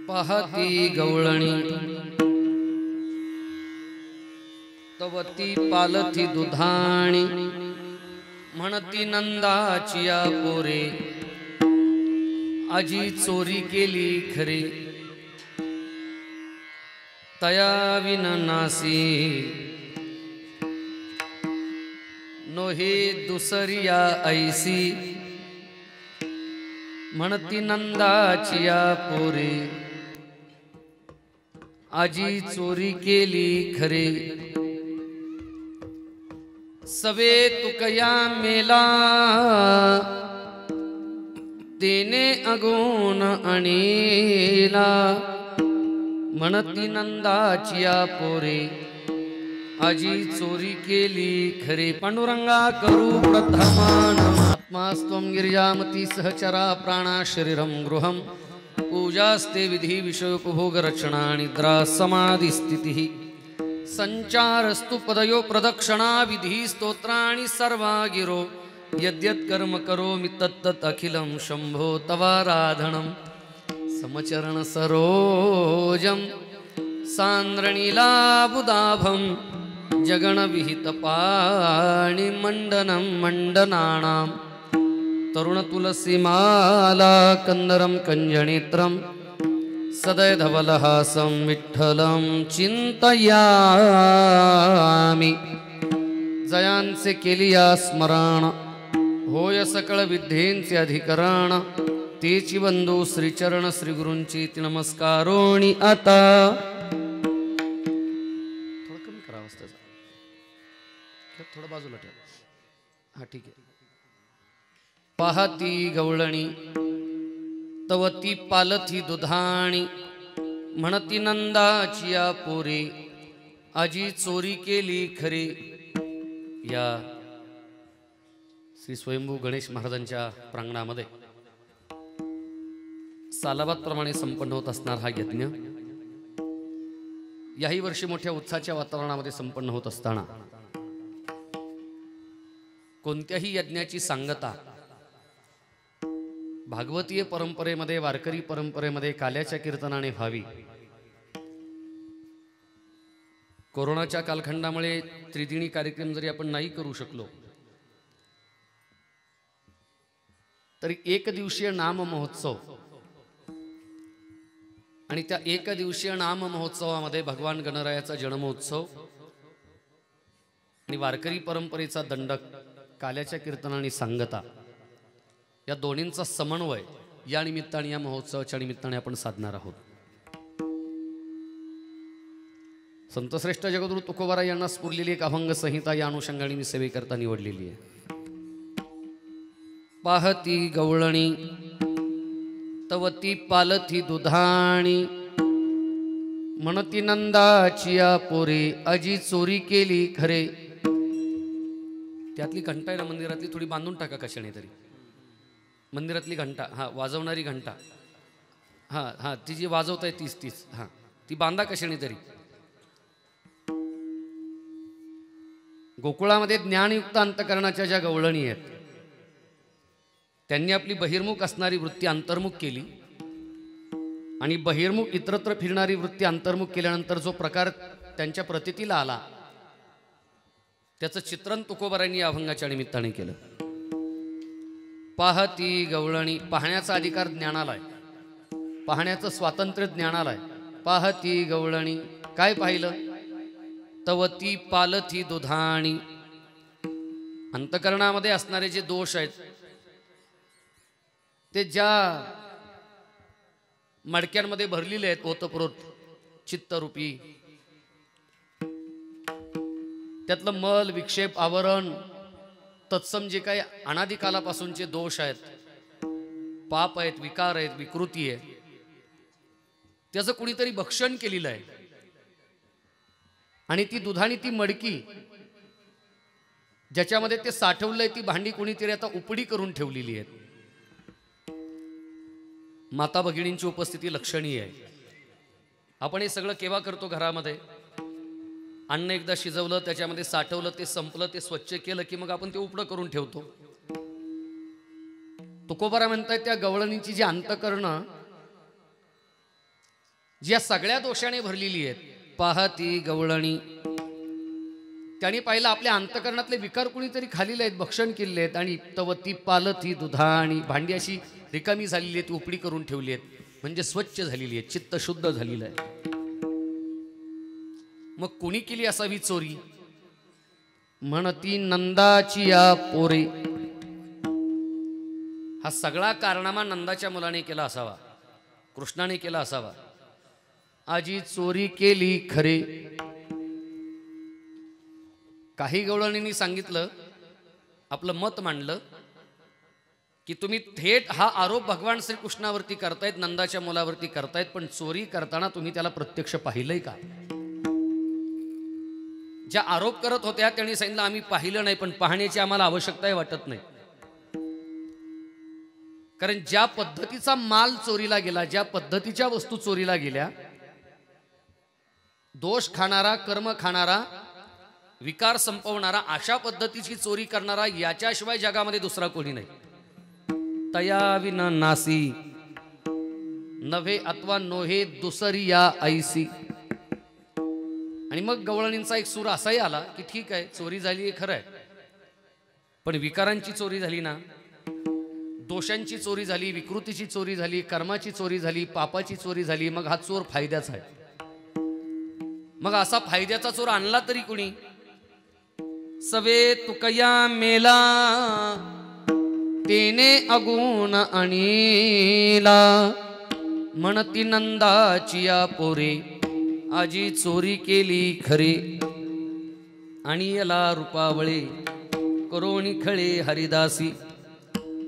पाहती गवळणी तवती पालथी दुधाणी म्हणती नंदाचिया पोरे आजी चोरी केली खरे तया विन नासी नोहे दुसरिया ऐसी म्हणती नंदाचिया पोरे आजी चोरी केली खरे सवे तुकया मेला तेने अगोन अणेला म्हणती नंदाचिया पोरे आजी चोरी केली खरे पांडुरंगा करू प्रथमान आत्मास्त्वं गिरिजामती सहचरा प्राणा शरीरं गृहं पूजास्ते विधि विषयोपभोग रचना निद्रा समाधि स्थितिः संचारस्तु पदयो प्रदक्षिणा विधि स्तोत्राणि सर्वा गिरो यद्यत् कर्म करोमि तत्तत् अखिलं शंभो तवाराधनं समचरण सरोजं सांद्रणीलाबुदाभं जगण विहित पाणि मंडनं मंडनानां तरुण तुलसी माला कंदरं कंजनेत्रं सदैधवलहासं विठ्ठलं चिंतयामि जयांचे केलिया स्मरण होय सकळ विद्येंचे अधिकरण तेची बंधू श्रीचरण श्रीगुरूंची नमस्कारोणी आता थोडं कमी करा अवस्थेचा थोडं बाजूला ठेवा हा ठीक आहे पाहती गवळणी तवती पालथी दुधाणी म्हणती नंदाचिया पोरे आजी चोरी केली खरे या श्री स्वयंभू गणेश महाराजांच्या प्रांगणामध्ये सालाबादप्रमाणे संपन्न होत असणार हा यज्ञ याही वर्षी मोठ्या उत्साहाच्या वातावरणामध्ये संपन्न होत असताना कोणत्याही यज्ञाची सांगता भागवतीय परंपरेमध्ये वारकरी परंपरेमध्ये काल्याच्या कीर्तनाने व्हावी. कोरोनाच्या कालखंडामुळे त्रिदिनी कार्यक्रम जरी आपण नाही करू शकलो तरी एक दिवसीय नाम महोत्सव आणि त्या एक दिवसीय नाम महोत्सवामध्ये भगवान गणरायाचा जन्मोत्सव आणि वारकरी परंपरेचा दंडक काल्याच्या कीर्तनाने सांगता या दोन्हींचा समन्वय या निमित्ताने या महोत्सवाच्या निमित्ताने आपण साधणार आहोत. संतश्रेष्ठ जगद्गुरु तुकोबाराय यांना स्फुरलेली एक अभंग संहिता या अनुषंगाने मी सेवेकरता निवडलेली आहे. पाहती गवळणी तवती पालथी दुधाणी म्हणती नंदाचिया पोरे आजी चोरी केली खरे. त्यातली घंटा आहे ना मंदिरातली थोडी बांधून टाका कशाने तरी. मंदिरातली घंटा हा वाजवणारी घंटा हा ती जी वाजवताय तीच हा ती बांधा कशाने तरी. गोकुळामध्ये ज्ञानयुक्त अंतकरणाच्या ज्या गवळणी आहेत त्यांनी आपली बहिर्मुख असणारी वृत्ती अंतर्मुख केली आणि बहिर्मुख इतरत्र फिरणारी वृत्ती अंतर्मुख केल्यानंतर जो प्रकार त्यांच्या प्रतीतीला आला त्याचं चित्रण तुकोबारायांनी अभंगाच्या निमित्ताने केलं. पाहती गवळणी पाहण्याचा अधिकार ज्ञानाला आहे, पाहण्याचं स्वातंत्र्य ज्ञानाला आहे. पाहती गवळणी काय पाहिलं तवती पालथी दुधाणी. अंतकरणामध्ये असणारे जे दोष आहेत ते ज्या मडक्यांमध्ये भरलेले आहेत ओतप्रोत चित्तरूपी त्यातलं मल विक्षेप आवरण तत्सम जे काही अनादिकालापासूनचे दोष आहेत पाप आहेत विकार आहेत विकृती आहे त्याचं कुणीतरी भक्षण केलेलं आहे आणि ती दुधाणी ती मडकी ज्याच्यामध्ये ते साठवलंय ती भांडी कुणीतरी आता उपडी करून ठेवलेली आहेत. माता भगिनींची उपस्थिती लक्षणीय आहे. आपण हे सगळं केव्हा करतो घरामध्ये अन्न एकदा शिजवलं त्याच्यामध्ये साठवलं ते संपलं ते स्वच्छ केलं की मग आपण ते उपडं करून ठेवतो. तुकोबारा म्हणताय त्या गवळणीची जी अंतकरणं जी या सगळ्या दोषाने भरलेली आहेत. पाहती गवळणी, त्यांनी पाहिलं आपल्या अंतकरणातले विकार कुणीतरी खालीले आहेत, भक्षण केले आहेत. आणि तवती पालती दुधा, आणि भांडी अशी रिकामी झालेली आहेत, उपडी करून ठेवली आहेत, म्हणजे स्वच्छ झालेली आहे, चित्त शुद्ध झालेलं आहे. मग कुणी केली असावी चोरी? म्हणती नंदाची या पोरे. हा सगळा कारनामा नंदाच्या मुलाने केला असावा, कृष्णाने केला असावा. आजी चोरी केली खरे. काही गवळणींनी सांगितलं, आपलं मत मांडलं की तुम्ही थेट हा आरोप भगवान श्रीकृष्णावरती करतायत, नंदाच्या मुलावरती करतायत, पण चोरी करताना तुम्ही त्याला प्रत्यक्ष पाहिलंय का? ज्या आरोप करत होत्या त्यांनी सांगितलं आम्ही पाहिलं नाही, पण पाहण्याची आम्हाला आवश्यकताही वाटत नाही. कारण ज्या पद्धतीचा माल चोरीला गेला, ज्या पद्धतीच्या वस्तू चोरीला गेल्या, दोष खाणारा, कर्म खाणारा, विकार संपवणारा, अशा पद्धतीची चोरी करणारा याच्याशिवाय जगामध्ये दुसरा कोणी नाही. तया विना नासी नव्हे अथवा नोहे दुसरी या ऐसी. आणि मग गवळणींचा एक सूर असाही आला की ठीक आहे, चोरी झाली आहे खरं आहे, पण विकारांची चोरी झाली ना, दोषांची चोरी झाली, विकृतीची चोरी झाली, कर्माची चोरी झाली, पापाची चोरी झाली, मग हा चोर फायद्याचा आहे. मग असा फायद्याचा चोर आणला तरी कुणी? सवे तुकया मेला तेने अगुण आणीला. म्हणती नंदाची या पोरे, आजी चोरी केली खरे. आणि याला रूपावळे करोणी खळे हरिदासी.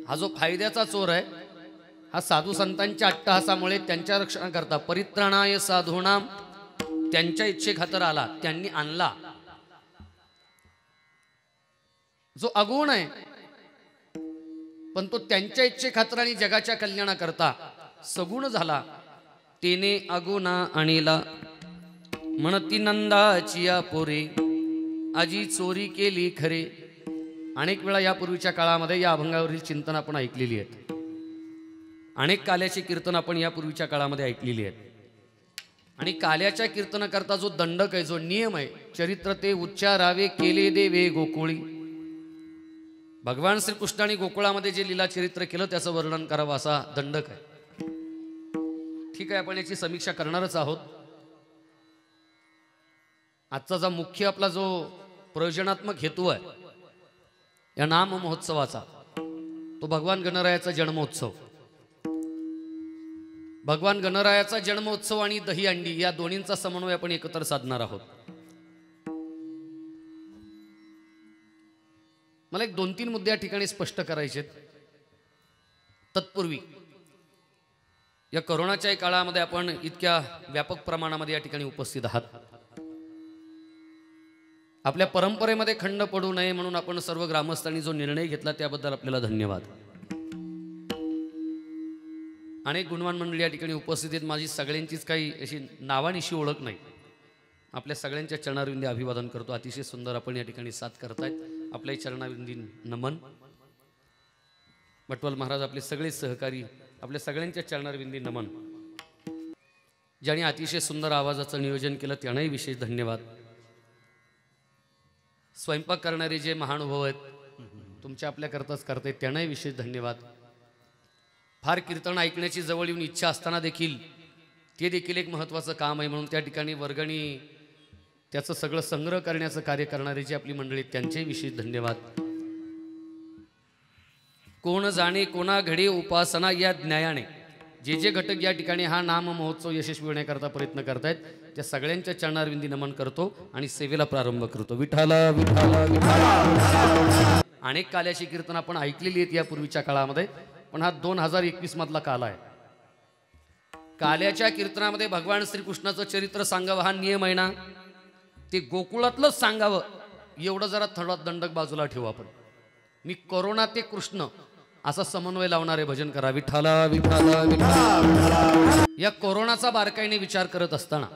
हा जो फायद्याचा चोर आहे, हा साधू संतांच्या अट्टहासामुळे त्यांच्या रक्षणाकरता परित्राणाय साधूनाम, त्यांच्या इच्छेखातर आला, त्यांनी आणला. जो अगुण आहे पण तो त्यांच्या इच्छेखातर आणि जगाच्या कल्याणाकरता सगुण झाला, तेने अगुणा आणीला. म्हणती नंदाची या पोरे, आजी चोरी केली खरे. अनेक वेळा यापूर्वीच्या काळामध्ये या अभंगावरील चिंतन आपण ऐकलेली आहेत. अनेक काल्याची कीर्तन आपण यापूर्वीच्या काळामध्ये ऐकलेली आहेत. आणि काल्याच्या कीर्तनाकरता जो दंडक आहे, जो नियम आहे, चरित्र ते उच्चारावे केले देवे गोकुळी. भगवान श्रीकृष्णाने गोकुळामध्ये जे लीला चरित्र केलं त्याचं वर्णन करावं असा दंडक आहे. ठीक आहे, आपण याची समीक्षा करणारच आहोत. आजचा जो मुख्य आपला जो प्रयोजनात्मक हेतू आहे या नाम महोत्सवाचा, तो भगवान गणरायाचा जन्मोत्सव. भगवान गणरायाचा जन्मोत्सव आणि दही अंडी या दोन्हींचा समन्वय आपण एकत्र साधणार आहोत. मला एक 2-3 मुद्दे या ठिकाणी स्पष्ट करायचे. तत्पूर्वी या कोरोनाच्या काळामध्ये आपण इतक्या व्यापक प्रमाणामध्ये या ठिकाणी उपस्थित आहात. आपल्या परंपरेमध्ये खंड पडू नये म्हणून आपण सर्व ग्रामस्थांनी जो निर्णय घेतला त्याबद्दल आपल्याला धन्यवाद. अनेक गुणवान मंडळी या ठिकाणी उपस्थित आहेत. माझी सगळ्यांचीच काही अशी नावानिशी ओळख नाही. आपल्या सगळ्यांच्या चरणारविंदी अभिवादन करतो. अतिशय सुंदर आपण या ठिकाणी साथ करतायत. आपल्या चरणारविंदी नमन. बटवल महाराज आपले सगळे सहकारी, आपल्या सगळ्यांच्या चरणारविंदी नमन. ज्यांनी अतिशय सुंदर आवाजाचं नियोजन केलं त्यांनाही विशेष धन्यवाद. स्वयंपाक करणारे जे महानुभाव आहेत, तुमच्या आपल्याकरताच करतायत, त्यांनाही विशेष धन्यवाद. फार कीर्तन ऐकण्याची जवळ येऊन इच्छा असताना देखील ते देखील एक महत्त्वाचं काम आहे, म्हणून त्या ठिकाणी वर्गणी त्याचं सगळं संग्रह करण्याचं कार्य करणारे जे आपली मंडळी, त्यांचेही विशेष धन्यवाद. कोण जाणे कोणा घडे उपासना या ज्ञायाने जे जे घटक या ठिकाणी हा नाम महोत्सव यशस्वी होण्याकरता प्रयत्न करतायत त्या सगळ्यांच्या चरणारविंदी नमन करतो आणि सेवेला प्रारंभ करतो. विठाला विठाला विठाला. अनेक काल्याची कीर्तन आपण ऐकलेली आहेत यापूर्वीच्या काळामध्ये, पण हा 2021 मधला काल आहे. काल्याच्या कीर्तनामध्ये भगवान श्रीकृष्णाचं चरित्र सांगावं हा नियम आहे ना, ते गोकुळातलंच सांगावं एवढं जरा थोडा दंडक बाजूला ठेवू आपण. मी कोरोना ते कृष्ण असा समन्वय लावणारे भजन करा. विठाला विठाला विठाला. या कोरोनाचा बारकाईने विचार करत असताना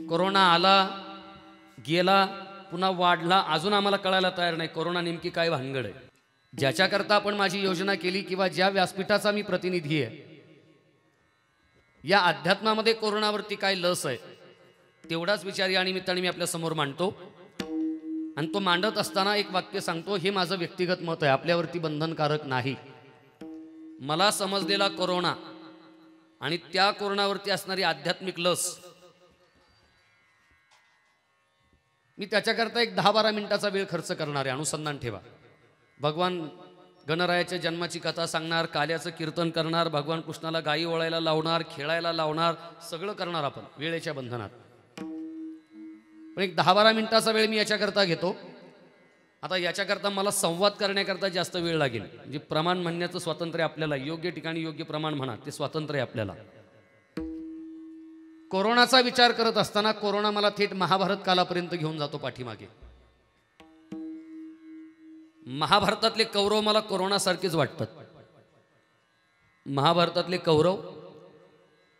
कोरोना आला गेला पुन्हा वाढला, अजून आम्हाला कळायला तयार नाही कोरोना नेमकी काय भानगड आहे. ज्याच्याकरता आपण माझी योजना केली किंवा ज्या व्यासपीठाचा मी प्रतिनिधी आहे, या अध्यात्मामध्ये कोरोनावरती काय लस आहे तेवढाच विचार या निमित्ताने मी आपल्या समोर मांडतो. आणि तो मांडत असताना एक वाक्य सांगतो, हे माझं व्यक्तिगत मत आहे, आपल्यावरती बंधनकारक नाही. मला समजलेला कोरोना आणि त्या कोरोनावरती असणारी आध्यात्मिक लस, मी त्याच्याकरता एक 10-12 मिनिटाचा वेळ खर्च करणार आहे. अनुसंधान ठेवा. भगवान गणरायाच्या जन्माची कथा सांगणार, काल्याचं कीर्तन करणार, भगवान कृष्णाला गायी ओळायला लावणार, खेळायला लावणार, सगळं करणार आपण वेळेच्या बंधनात. पण एक 10-12 मिनिटाचा वेळ मी याच्याकरता घेतो. आता याच्याकरता मला संवाद करण्याकरता जास्त वेळ लागेल. म्हणजे प्रमाण म्हणण्याचं स्वातंत्र्य आपल्याला, योग्य ठिकाणी योग्य प्रमाण म्हणा, ते स्वातंत्र्य आपल्याला. कोरोनाचा विचार करत असताना कोरोना मला थेट महाभारत कालापर्यंत घेऊन जातो पाठीमागे. महाभारतातले कौरव मला कोरोनासारखेच वाटतात. महाभारतातले कौरव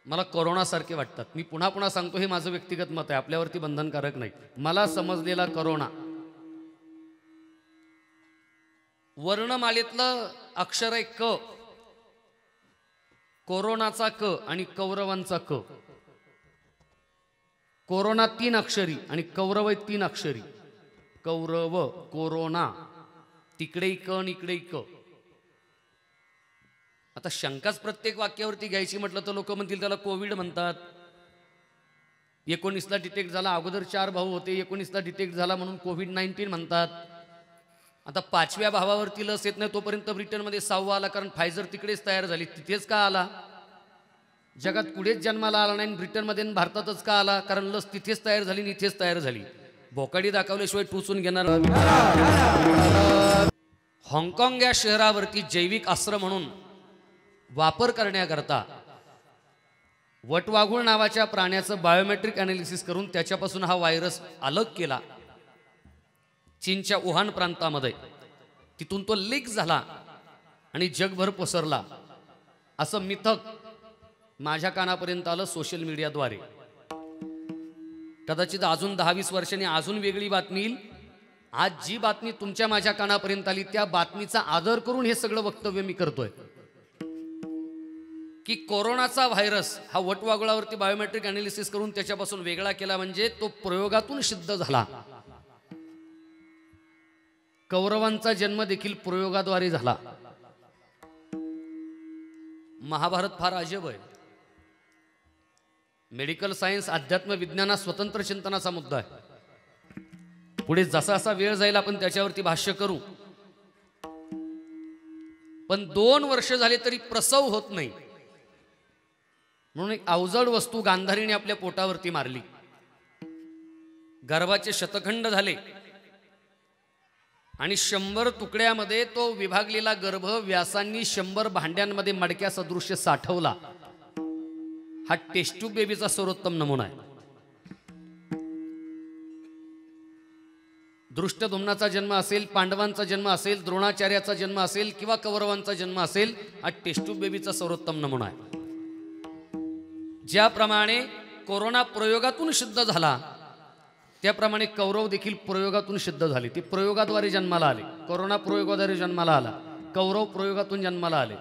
मला कोरोनासारखे वाटतात. मी पुन्हा पुन्हा सांगतो, हे माझं व्यक्तिगत मत आहे, आपल्यावरती बंधनकारक नाही. मला समजलेला कोरोना, वर्णमालेतलं अक्षर आहे क, कोरोनाचा क आणि कौरवांचा क. कोरोना 3 अक्षरी आणि कौरव 3 अक्षरी. कौरव, कोरोना, तिकडेही क आणि इकडेही क. आता शंकाच प्रत्येक वाक्यावरती घ्यायची म्हटलं तर लोक म्हणतील त्याला कोविड म्हणतात. 19ला डिटेक्ट झाला, अगोदर 4 भाऊ होते, 19ला डिटेक्ट झाला म्हणून कोविड-19 म्हणतात. आता 5व्या भावावरती लस येत नाही तोपर्यंत ब्रिटनमध्ये 6वा आला, कारण फायझर तिकडेच तयार झाली. तिथेच का आला? जगात कुठेच जन्माला आला नाही, ब्रिटनमध्ये आणि भारतातच का आला? कारण लस तिथेच तयार झाली आणि इथेच तयार झाली. भोकाडी दाखवल्याशिवाय टुचून घेणार. हाँगकाँग या शहरावरती जैविक अस्त्र म्हणून वापर करण्याकरता वटवाघूळ नावाच्या प्राण्याचं बायोमेट्रिक ॲनालिसिस करून त्याच्यापासून हा व्हायरस अलग केला चीनच्या वुहान प्रांतामध्ये. तिथून तो लीक झाला आणि जगभर पसरला, असं मिथक माझ्या कानापर्यंत आलं सोशल मीडियाद्वारे. कदाचित अजून 10-20 वर्षांनी अजून वेगळी बातमी येईल. आज जी बातमी तुमच्या माझ्या कानापर्यंत आली त्या बातमीचा आदर करून हे सगळं वक्तव्य मी करतोय की कोरोनाचा व्हायरस हा वटवाघुळावरती बायोमेट्रिक ॲनालिसिस करून त्याच्यापासून वेगळा केला, म्हणजे तो प्रयोगातून सिद्ध झाला. कौरवांचा जन्म देखील प्रयोगाद्वारे झाला. महाभारत फार अजब आहे. मेडिकल सायन्स, अध्यात्म विज्ञाना स्वतंत्र चिंतनाचा मुद्दा आहे. पुढे जसा जसा वेळ जाईल आपण त्याच्यावरती भाष्य करू. पण 2 वर्ष झाले तरी प्रसव होत नाही म्हणून एक अवजड वस्तू गांधारीने आपल्या पोटावरती मारली. गर्भाचे शतखंड झाले आणि 100 तुकड्यामध्ये तो विभागलेला गर्भ व्यासांनी 100 भांड्यांमध्ये मडक्या सदृश्य साठवला. हा टेस्ट ट्यूब बेबीचा सर्वोत्तम नमुना आहे. दृष्टद्युम्नाचा जन्म असेल, पांडवांचा जन्म असेल, द्रोणाचार्याचा जन्म असेल किंवा कौरवांचा जन्म असेल, हा टेस्ट ट्यूब बेबीचा सर्वोत्तम नमुना आहे. ज्याप्रमाणे कोरोना प्रयोगातून सिद्ध झाला त्याप्रमाणे कौरव देखील प्रयोगातून सिद्ध झाले. ते प्रयोगाद्वारे जन्माला आले. कोरोना प्रयोगाद्वारे जन्माला आला, कौरव प्रयोगातून जन्माला आले.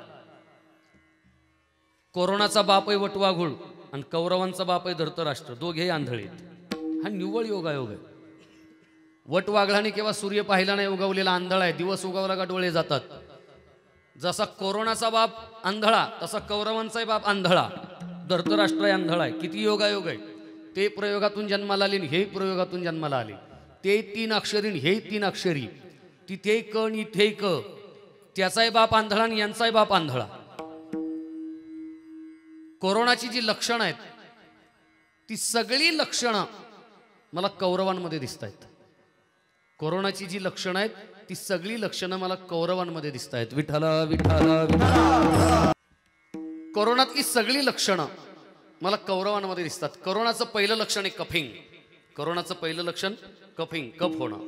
कोरोनाचा बाप आहे वटवाघूळ आणि कौरवांचा बाप आहे धृतराष्ट्र. दोघेही आंधळे. हा निव्वळ योगायोग आहे. वटवाघळाने केव्हा सूर्य पाहिला नाही उगवलेला आंधळा आहे. दिवस उगवला का डोळे जातात. जसा कोरोनाचा बाप आंधळा तसा कौरवांचाही बाप आंधळा, धृतराष्ट्र आंधळा आहे. किती योगायोग आहे. ते प्रयोगातून जन्माला आले, हेही प्रयोगातून जन्माला आले. ते 3 अक्षरी, हे 3 अक्षरी. तिथे क आणि इथे क. त्याचाही बाप आंधळा आणि यांचाही बाप आंधळा. कोरोनाची जी लक्षणं आहेत ती सगळी लक्षणं मला कौरवांमध्ये दिसत आहेत. कोरोनाची जी लक्षणं आहेत ती सगळी लक्षणं मला कौरवांमध्ये दिसत आहेत. विठ्ठल विठ्ठल. कोरोनातली सगळी लक्षणं मला कौरवांमध्ये दिसतात. कोरोनाचं पहिलं लक्षण आहे कफिंग. कोरोनाचं पहिलं लक्षण कफिंग, कफ होणं.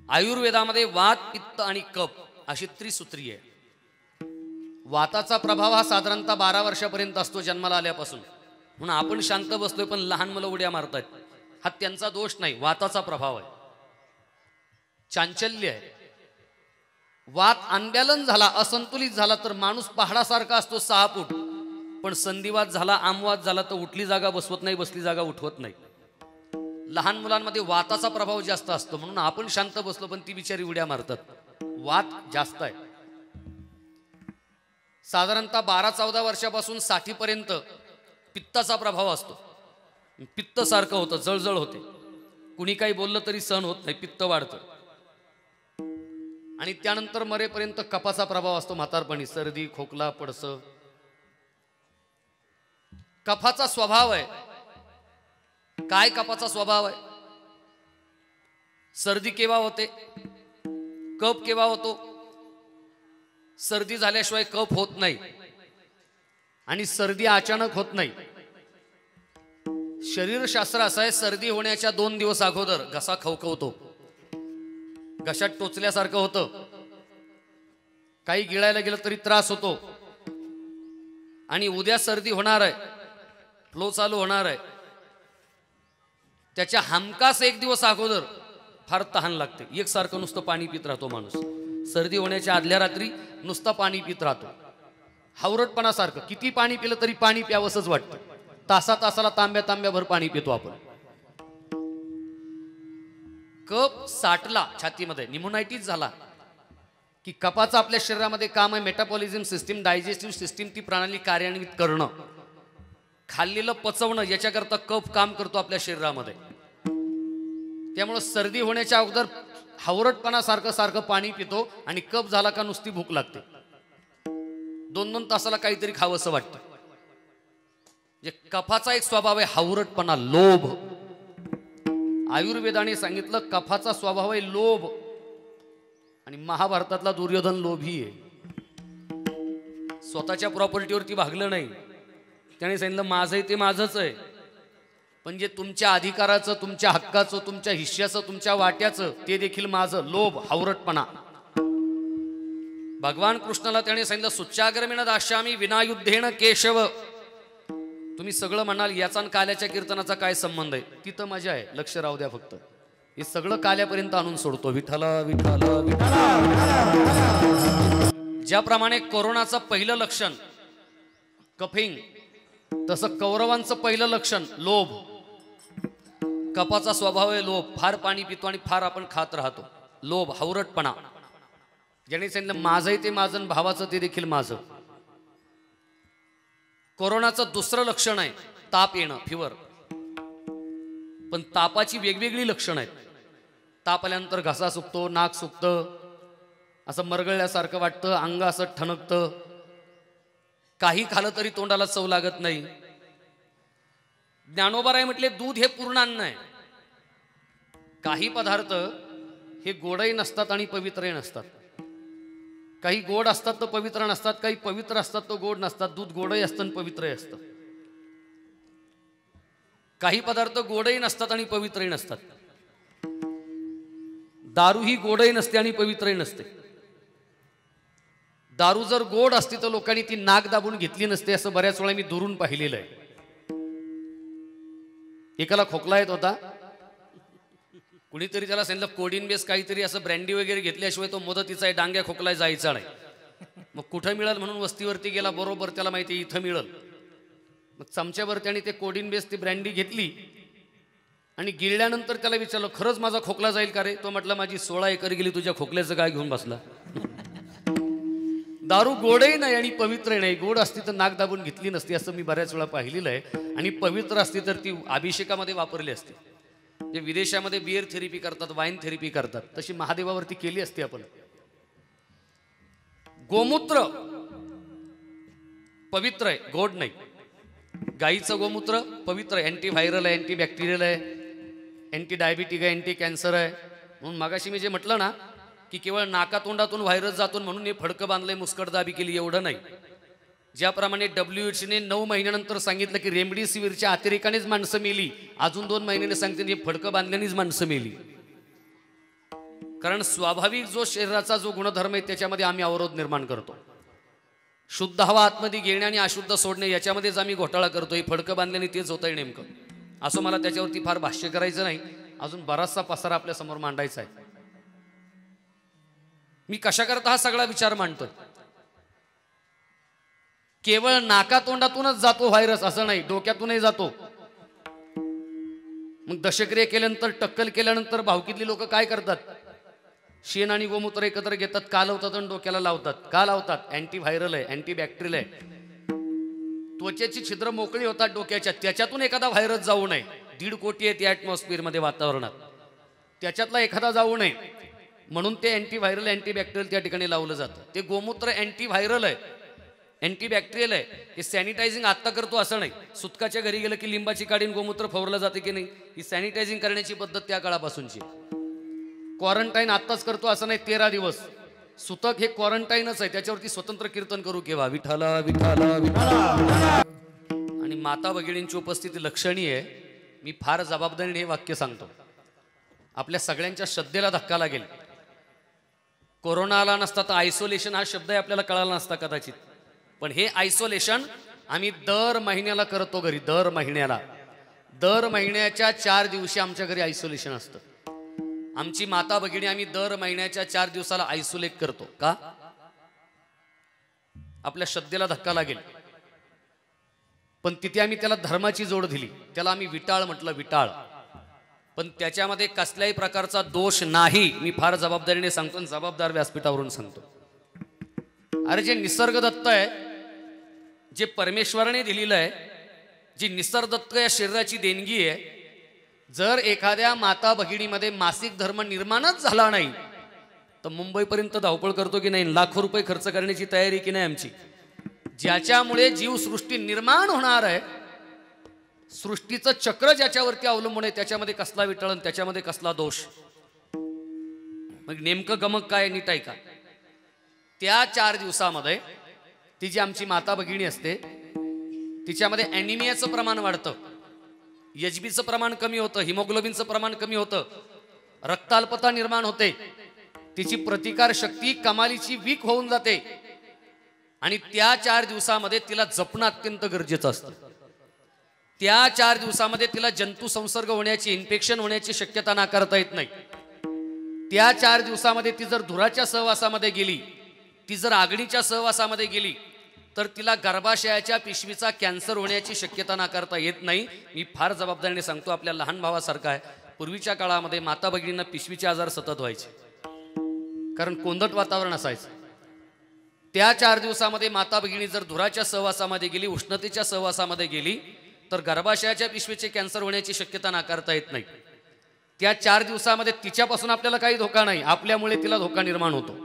आयुर्वेदामध्ये वात, पित्त आणि कफ अशी त्रिसूत्री आहे. वाताचा प्रभाव हा साधारणतः 12 वर्षापर्यंत असतो जन्माला आल्यापासून. म्हणून आपण शांत बसतोय पण लहान मुलं उड्या मारतात. हा त्यांचा दोष नाही, वाताचा प्रभाव आहे, चांचल्य आहे. वात अनबॅलन्स झाला, असंतुलित झाला तर माणूस पहाडासारखा असतो 6 फूट. पण संधिवात झाला, आमवात झाला तर उठली जागा बसवत नाही, बसली जागा उठवत नाही. लहान मुलांमध्ये वाताचा प्रभाव जास्त असतो म्हणून आपण शांत बसलो पण ती बिचारी उड्या मारतात. वात जास्त आहे. साधारणतः 12-14 वर्षापासून 60 पर्यंत पित्ताचा प्रभाव असतो. पित्त सारखं होतं, जळजळ होते. कुणी काही बोललं तरी सहन होत नाही, पित्त वाढतं. आणि त्यानंतर मरेपर्यंत कफाचा प्रभाव असतो. म्हातारपणी सर्दी, खोकला, पडसं. कफाचा स्वभाव आहे. काय कफाचा स्वभाव आहे? सर्दी केव्हा होते? कफ केव्हा होतो? सर्दी झाल्याशिवाय कफ होत नाही आणि सर्दी अचानक होत नाही. शरीरशास्त्र असं आहे, सर्दी होण्याच्या 2 दिवस अगोदर घसा खवखवतो, घशात टोचल्यासारखं होतं, काही गिळायला गेलं तरी त्रास होतो. आणि उद्या सर्दी होणार आहे, फ्लो चालू होणार आहे, त्याच्या हमखास 1 दिवस अगोदर फार तहान लागते. एकसारखं नुसतं पाणी पित राहतो माणूस. सर्दी होण्याच्या आदल्या रात्री नुसतं पाणी पित राहतो, हावरटपणासारखं. किती पाणी पिलं तरी पाणी प्यावंसंच वाटतं. तासाला तांब्याभर पाणी पितो आपण. कफ साठला छातीमध्ये, निमोनायटिस झाला की कफाचं आपल्या शरीरामध्ये काम आहे मेटाबॉलिझम सिस्टीम, डायजेस्टिव्ह सिस्टीम, ती प्रणाली कार्यान्वित करणं, खाल्लेलं पचवणं, याच्याकरता कफ काम करतो आपल्या शरीरामध्ये. त्यामुळे सर्दी होण्याच्या अगोदर हावरटपणासारखं पाणी पितो आणि कफ झाला का नुसती भूक लागते. 2-2 तासाला काहीतरी खावंसं वाटतं. जे कफाचा एक स्वभाव आहे हावरटपणा, लोभ. आयुर्वेदाने सांगितलं कफाचा स्वभाव आहे लोभ. आणि महाभारतातला दुर्योधन लोभी आहे. स्वतःच्या प्रॉपर्टीवरती भागलं नाही. त्याने सांगितलं माझंही ते माझंच आहे, पण जे तुमच्या अधिकाराचं, तुमच्या हक्काचं, तुमच्या हिश्श्याचं, तुमच्या वाट्याचं ते देखील माझं. लोभ, हावरटपणा. भगवान कृष्णाला त्याने सांगितलं सुच्चाग्रमेण दास्यामी विनायुद्धेन केशव. तुम्ही सगळं म्हणाल याचा आणि काल्याच्या कीर्तनाचा काय संबंध आहे? तिथं मजा आहे, लक्ष राहू द्या फक्त. हे सगळं काल्यापर्यंत आणून सोडतो. विठ्ठल विठ्ठल विठ्ठल. ज्याप्रमाणे कोरोनाचं पहिलं लक्षण कफिंग, तसं कौरवांचं पहिलं लक्षण लोभ. कफाचा स्वभाव आहे लोभ. फार पाणी पितो आणि फार आपण खात राहतो. लोभ, हावरटपणा. ज्याने सांगितलं माझंही ते माझं, भावाचं ते देखील माझं. कोरोनाचं दुसरं लक्षण आहे ताप येणं, फिवर. पण तापाची वेगवेगळी लक्षणं आहेत. ताप आल्यानंतर घसा सुकतो, नाक सुकतं, असं मरगळल्यासारखं वाटतं, अंग असं ठणकतं, काही खाल्लं तरी तोंडाला चव लागत नाही. ज्ञानोबाराय म्हटले दूध हे पूर्ण अन्न आहे. काही पदार्थ हे गोडही नसतात आणि पवित्रही नसतात. काही गोड असतात तर पवित्र नसतात, काही पवित्र असतात तर गोड नसतात. दूध गोडही असतं आणि पवित्रही असतं. काही पदार्थ गोडही नसतात आणि पवित्रही नसतात. दारू ही गोडही नसते आणि पवित्रही नसते. दारू जर गोड असती तर लोकांनी ती नाक दाबून घेतली नसते, असं बऱ्याच वेळा मी दुरून पाहिलेलं आहे. एकाला खोकला येत होता, कुणीतरी त्याला सांगितलं कोडिन बेस काहीतरी असं ब्रँडी वगैरे घेतल्याशिवाय तो मदतीचा आहे, डांग्या खोकलाय जायचा नाही. मग कुठं मिळेल म्हणून वस्तीवरती गेला. बरोबर त्याला माहिती इथं मिळेल. मग चमच्यावर त्याने ते कोडिन बेस ती ब्रँडी घेतली आणि गिळल्यानंतर त्याला विचारलं खरंच माझा खोकला जाईल का रे? तो म्हटलं माझी 16 एकर गेली, तुझ्या खोकल्याचं काय घेऊन बसला? दारू गोडही नाही आणि पवित्रही नाही. गोड असती तर नाक दाबून घेतली नसती, असं मी बऱ्याच वेळा पाहिलेलं आहे. आणि पवित्र असती तर ती अभिषेकामध्ये वापरली असती. जे विदेशामध्ये बिअर थेरपी करतात, वाईन थेरपी करतात, तशी महादेवावरती केली असती आपण. गोमूत्र पवित्र आहे, गोड नाही. गाईचं गोमूत्र पवित्र आहे, अँटीव्हायरल आहे, अँटीबॅक्टेरियल आहे, अँटी डायबिटिक आहे, अँटी कॅन्सर आहे. म्हणून मागाशी मी जे म्हटलं ना की केवळ नाकातोंडातून व्हायरस जातो म्हणून हे फडकं बांधलंय, मुस्कटदाबी केली, एवढं नाही. ज्याप्रमाणे WHO ने 9 महिन्यानंतर सांगितलं की रेमडेसिवीरच्या अतिरेकानेच माणसं मेली, अजून 2 महिन्याने सांगते हे फडकं बांधल्यानेच माणसं मेली. कारण स्वाभाविक जो शरीराचा जो गुणधर्म आहे त्याच्यामध्ये आम्ही अवरोध निर्माण करतो. शुद्ध हवा आतमध्ये घेणे आणि अशुद्ध सोडणे याच्यामध्येच आम्ही घोटाळा करतो. हे फडकं बांधल्याने तेच होत आहे नेमकं. असं मला त्याच्यावरती फार भाष्य करायचं नाही, अजून बराचसा पसारा आपल्या समोर मांडायचा आहे. मी कशाकरता हा सगळा विचार मांडतोय? केवळ नाकातोंडातूनच जातो व्हायरस असं नाही, डोक्यातूनही जातो. मग दशक्रिया केल्यानंतर, टक्कल केल्यानंतर भावकीतली लोक काय करतात? शेण आणि गोमूत्र एकत्र घेतात, कालवतात आणि डोक्याला लावतात. का लावतात? अँटी व्हायरल आहे, अँटी बॅक्टेरियल आहे. त्वचेची छिद्र मोकळी होतात डोक्याच्या, त्याच्यातून एखादा व्हायरस जाऊ नये. 1.5 कोटी आहेत या ॲटमॉस्फिअर मध्ये, वातावरणात, त्याच्यातला एखादा जाऊ नये म्हणून ते अँटी व्हायरल, अँटी बॅक्टेरियल त्या ठिकाणी लावलं जातं. ते गोमूत्र अँटी व्हायरल आहे, अँटी बॅक्टेरियल आहे. हे सॅनिटायझिंग आत्ता करतो असं नाही. सुतकाच्या घरी गेलं की लिंबाची काढीन गोमूत्र फवरलं जाते की नाही, ही सॅनिटायझिंग करण्याची पद्धत त्या काळापासूनची. क्वारंटाईन आत्ताच करतो असं नाही, 13 दिवस. सुतक हे क्वारंटाईनच आहे, त्याच्यावरती स्वतंत्र कीर्तन करू केव्हा, विठाला विठाला विठाला. आणि माता भगिनींची उपस्थिती लक्षणीय आहे. मी फार जबाबदारीने हे वाक्य सांगतो, आपल्या सगळ्यांच्या श्रद्धेला धक्का लागेल. कोरोना आला नसता तर आयसोलेशन हा शब्द आपल्याला कळाला नसता कदाचित. पण हे आयसोलेशन आम्ही दर महिन्याला करतो घरी. दर महिन्याच्या 4 दिवशी आमच्या घरी आयसोलेशन असतं. आमची माता भगिनी आम्ही दर महिन्याच्या 4 दिवसाला आयसोलेट करतो. का? आपल्या श्रद्धेला धक्का लागेल. पण तिथे आम्ही त्याला धर्माची जोड दिली, त्याला आम्ही विटाळ म्हटलं, विटाळ. पण त्याच्यामध्ये कसल्याही प्रकारचा दोष नाही. मी फार जबाबदारीने सांगतो, जबाबदार व्यासपीठावरून सांगतो. अरे जे निसर्ग दत्त आहे, जे परमेश्वराने दिलेलं आहे, जी निसर्ग दत्त या शरीराची देणगी आहे, जर एखाद्या माता भगिनीमध्ये मासिक धर्म निर्माणच झाला नाही तर मुंबईपर्यंत धावपळ करतो की नाही, लाखो रुपये खर्च करण्याची तयारी की नाही आमची. ज्याच्यामुळे जीवसृष्टी निर्माण होणार आहे, सृष्टीचं चक्र ज्याच्यावरती अवलंबून आहे, त्याच्यामध्ये कसला विटळण, त्याच्यामध्ये कसला दोष. मग नेमकं गमक काय नीट आहे का? त्या 4 दिवसामध्ये ती जी आमची माता भगिनी असते, तिच्यामध्ये ॲनिमियाचं प्रमाण वाढतं, एचबीचं प्रमाण कमी होतं, हिमोग्लोबिनचं प्रमाण कमी होतं, रक्ताल्पता निर्माण होते, तिची प्रतिकार शक्ती कमालीची वीक होऊन जाते. आणि त्या 4 दिवसामध्ये तिला जपणं अत्यंत गरजेचं असतं. त्या 4 दिवसामध्ये तिला जंतू संसर्ग होण्याची, इन्फेक्शन होण्याची शक्यता नाकारता येत नाही. त्या 4 दिवसामध्ये ती जर धुराच्या सहवासामध्ये गेली, ती जर आगणीच्या सहवासामध्ये गेली, तर तिला गर्भाशयाच्या पिशवीचा कॅन्सर होण्याची शक्यता नाकारता येत नाही. मी फार जबाबदारीने सांगतो, आपल्या लहान भावासारखा आहे. पूर्वीच्या काळामध्ये माता भगिनींना पिशवीचे आजार सतत व्हायचे, कारण कोंदट वातावरण असायचं. त्या 4 दिवसामध्ये माता भगिनी जर धुराच्या सहवासामध्ये गेली, उष्णतेच्या सहवासामध्ये गेली, तर गर्भाशयाच्या पिशवीचे कॅन्सर होण्याची शक्यता नाकारता येत नाही. त्या 4 दिवसामध्ये तिच्यापासून आपल्याला काही धोका नाही, आपल्यामुळे तिला धोका निर्माण होतो.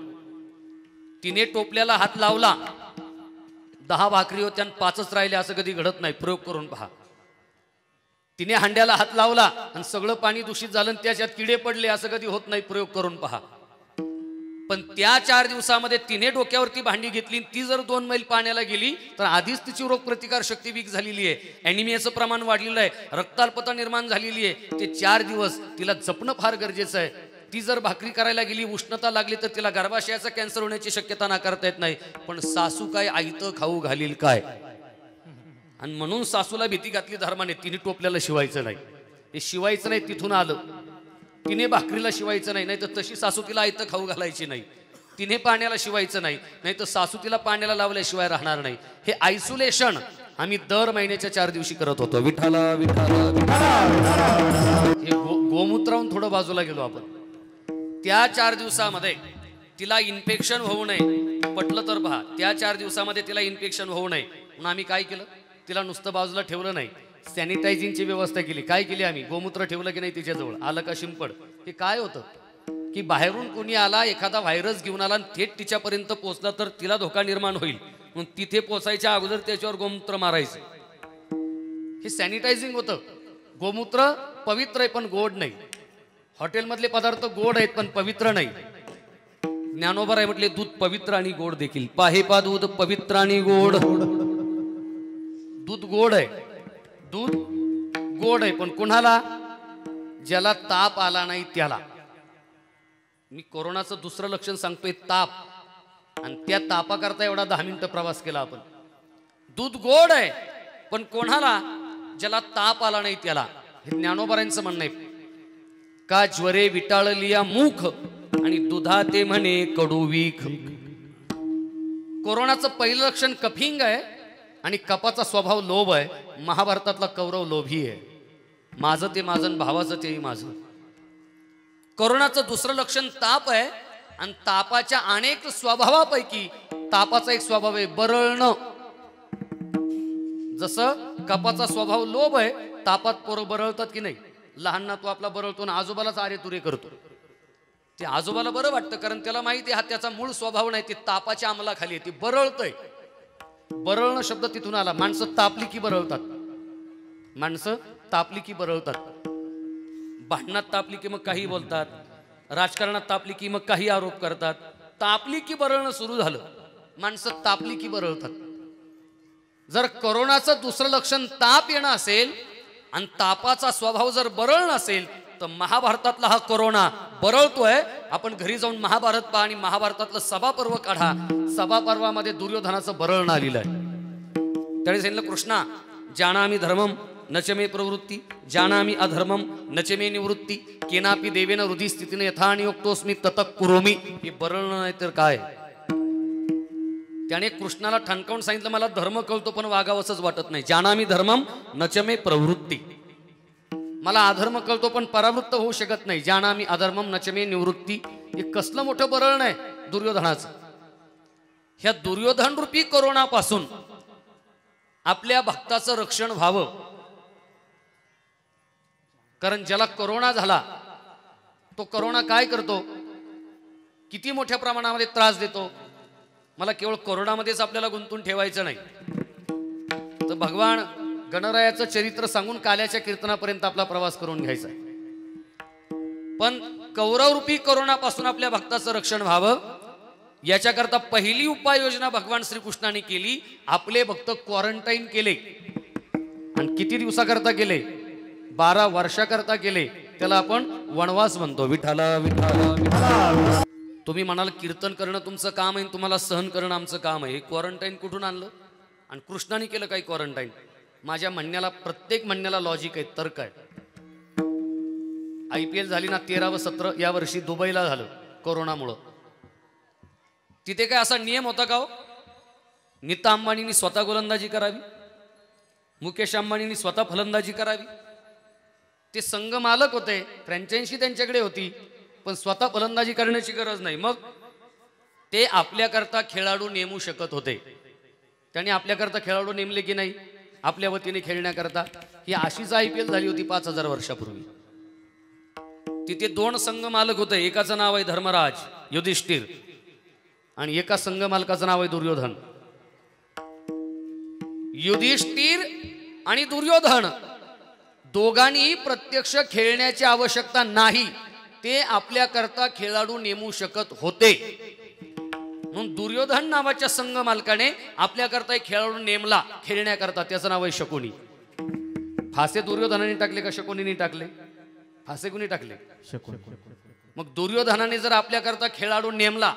तिने टोपल्याला हात लावला, 10 भाकरी होत्या आणि 5च राहिले असं कधी घडत नाही. प्रयोग करून पहा. तिने हांड्याला हात लावला आणि सगळं पाणी दूषित झालं आणि त्याच्यात किडे पडले असं कधी होत नाही. प्रयोग करून पहा. पण त्या 4 दिवसामध्ये तिने डोक्यावरती भांडी घेतली, ती जर 2 मैल पाण्याला गेली तर आधीच तिची रोगप्रतिकार शक्ती वीक झालेली आहे, ॲनिमियाचं प्रमाण वाढलेलं आहे, रक्ताल्पता निर्माण झालेली आहे. ते 4 दिवस तिला जपणं फार गरजेचं आहे. ती जर भाकरी करायला गेली, उष्णता लागली, तर तिला गर्भाशयाचा कॅन्सर होण्याची शक्यता नाकारता येत नाही. पण सासू काय आयतं खाऊ घालील काय, आणि म्हणून सासूला भीती घातली धर्माने. तिने टोपल्याला शिवायचं नाही, हे शिवायचं नाही तिथून आलं. तिने भाकरीला शिवायचं नाही, नाही तर तशी सासू तिला आयतं खाऊ घालायची नाही. तिने पाण्याला शिवायचं नाही, नाही तर सासू तिला पाण्याला लावल्याशिवाय राहणार नाही. हे आयसोलेशन आम्ही दर महिन्याच्या 4 दिवशी करत होतो. विठाला विठाला विठाला. हे गोमूत्राहून थोडं बाजूला गेलो आपण. त्या 4 दिवसामध्ये तिला इन्फेक्शन होऊ नये, पटलं तर पहा. त्या 4 दिवसामध्ये तिला इन्फेक्शन होऊ नये म्हणून आम्ही काय केलं, तिला नुसतं बाजूला ठेवलं नाही, सॅनिटायझिंगची व्यवस्था केली. काय केली आम्ही? गोमूत्र ठेवलं की नाही तिच्याजवळ, आलं का शिंपड. हे काय होतं की बाहेरून कोणी आला, एखादा व्हायरस घेऊन आला आणि थेट तिच्यापर्यंत पोहोचला तर तिला धोका निर्माण होईल. म्हणून तिथे पोचायच्या अगोदर त्याच्यावर गोमूत्र मारायचं. हे सॅनिटायझिंग होतं. गोमूत्र पवित्र आहे पण गोड नाही. हॉटेलमधले पदार्थ गोड आहेत पण पवित्र नाही. ज्ञानोबा म्हटले दूध पवित्र आणि गोड देखील. पाहे पा दूध पवित्र आणि गोड. दूध गोड आहे, दूध गोड आहे, पण कोणाला? ज्याला ताप आला नाही त्याला. मी कोरोनाचं दुसरं लक्षण सांगतोय, ताप. आणि त्या तापाकरता एवढा 10 मिनिटं प्रवास केला आपण. दूध गोड आहे पण कोणाला? ज्याला ताप आला नाही त्याला. हे ज्ञानोबारांचं म्हणणं आहे. का ज्वरे विटाळलिया मुख आणि दुधा ते म्हणे कडू वीख. कोरोनाचं पहिलं लक्षण कफिंग आहे आणि कपाचा स्वभाव लोभ आहे. महाभारतातला कौरव लोभी आहे. माझं ते माझं, भावाचं तेही माझं. करोनाचं दुसरं लक्षण ताप आहे आणि तापाच्या अनेक स्वभावापैकी तापाचा एक स्वभाव आहे बरळणं. जसं कपाचा स्वभाव लोभ आहे, तापात पोरं बरळतात की नाही. लहानना तो आपला बरळतो ना आजोबालाच आरे तुरे करतो. ते आजोबाला बरं वाटतं कारण त्याला माहिती हा त्याचा मूळ स्वभाव नाही. ते तापाच्या अंमलाखाली आहे, ते बरळतय. बरळणं शब्द तिथून आला. माणसं तापली की बरळतात. माणसं तापली की बरळतात. भांडणात तापली की मग काही बोलतात. राजकारणात तापली की मग काही आरोप करतात. तापली की बरळणं सुरू झालं. माणसं तापली की बरळतात. जर कोरोनाचं दुसरं लक्षण ताप येणं असेल आणि तापाचा स्वभाव जर बरळणं असेल तर महाभारतातला हा कोरोना बरळतोय. आपण घरी जाऊन महाभारत पहा आणि महाभारतातलं सभापर्व काढा. सभापर्वामध्ये दुर्योधनाचं बरळणं आलेलं आहे. त्यावेळी सांगितलं कृष्णा जानामि धर्मम नचमे प्रवृत्ती जानामि अधर्मम नचमे निवृत्ती केनापि देवेन हृदय स्थितीने यथानियोक्तोस्मी ततः कुरोमी. हे बरळणं नाही तर काय. त्याने कृष्णाला ठणकावून सांगितलं मला धर्म कळतो पण वागावंसच वाटत नाही. जानामि धर्मम नचमे प्रवृत्ती. मला अधर्म कळतो पण परावृत्त होऊ शकत नाही. जानामि अधर्मम नचमे निवृत्ती. हे कसलं मोठं बरळण आहे दुर्योधनाचं. ह्या दुर्योधन रूपी कोरोनापासून आपल्या भक्ताचं रक्षण व्हावं. कारण ज्याला कोरोना झाला तो कोरोना काय करतो, किती मोठ्या प्रमाणामध्ये त्रास देतो. मला केवळ कोरोनामध्येच आपल्याला गुंतून ठेवायचं नाही तर भगवान गणरायाचं चरित्र सांगून काल्याच्या कीर्तनापर्यंत आपला प्रवास करून घ्यायचा. पण कौरवरूपी कोरोनापासून आपल्या भक्ताचं रक्षण व्हावं याच्याकरता पहिली उपाययोजना भगवान श्रीकृष्णाने केली. आपले भक्त क्वारंटाईन केले. आणि किती दिवसाकरता केले? 12 वर्षाकरता केले. त्याला आपण वनवास म्हणतो. विठाला विठाला विठाला. तुम्ही म्हणाल कीर्तन करणं तुमचं काम आहे, तुम्हाला सहन करणं आमचं काम आहे. हे क्वारंटाईन कुठून आणलं आणि कृष्णाने केलं काही क्वारंटाईन? माझ्या म्हणण्याला प्रत्येक म्हणण्याला लॉजिक आहे, तर्क आहे. IPL झाली ना 13 व 17 या वर्षी दुबईला झालं कोरोनामुळं. तिथे काय असा नियम होता का हो? नीता अंबानींनी स्वतः गोलंदाजी करावी, मुकेश अंबानींनी स्वतः फलंदाजी करावी. ते संघ मालक होते, फ्रँचायझी त्यांच्याकडे होती, पण स्वतः फलंदाजी करण्याची गरज नाही. मग ते आपल्याकरता खेळाडू नेमू शकत होते. त्यांनी आपल्याकरता खेळाडू नेमले की नाही आपल्या वतीने खेळण्याकरता? ही अशीच IPL झाली होती 5000 वर्षापूर्वी. तिथे 2 संघ मालक होते. एकाचं नाव आहे धर्मराज युधिष्ठिर आणि एका संघ मालकाचं नाव आहे दुर्योधन. युधिष्ठिर आणि दुर्योधन दोघांनी प्रत्यक्ष खेळण्याची आवश्यकता नाही. ते आपल्याकरता खेळाडू नेमू शकत होते. म्हणून दुर्योधन नावाच्या संघ मालकाने आपल्याकरता एक खेळाडू नेमला खेळण्याकरता. त्याचं नाव आहे शकुनी. फासे दुर्योधनाने टाकले का शकुनीने टाकले? फासे कुणी टाकले? शकुनी. मग दुर्योधनाने जर आपल्याकरता खेळाडू नेमला,